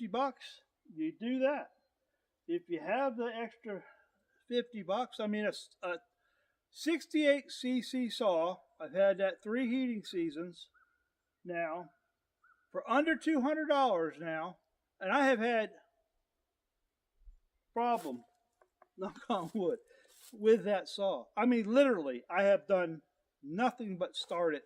$50, you do that. If you have the extra $50, I mean, a 68cc saw, I've had that 3 heating seasons now, for under $200 now, and I have had problem, knock on wood, with that saw. I mean, literally, I have done nothing but start it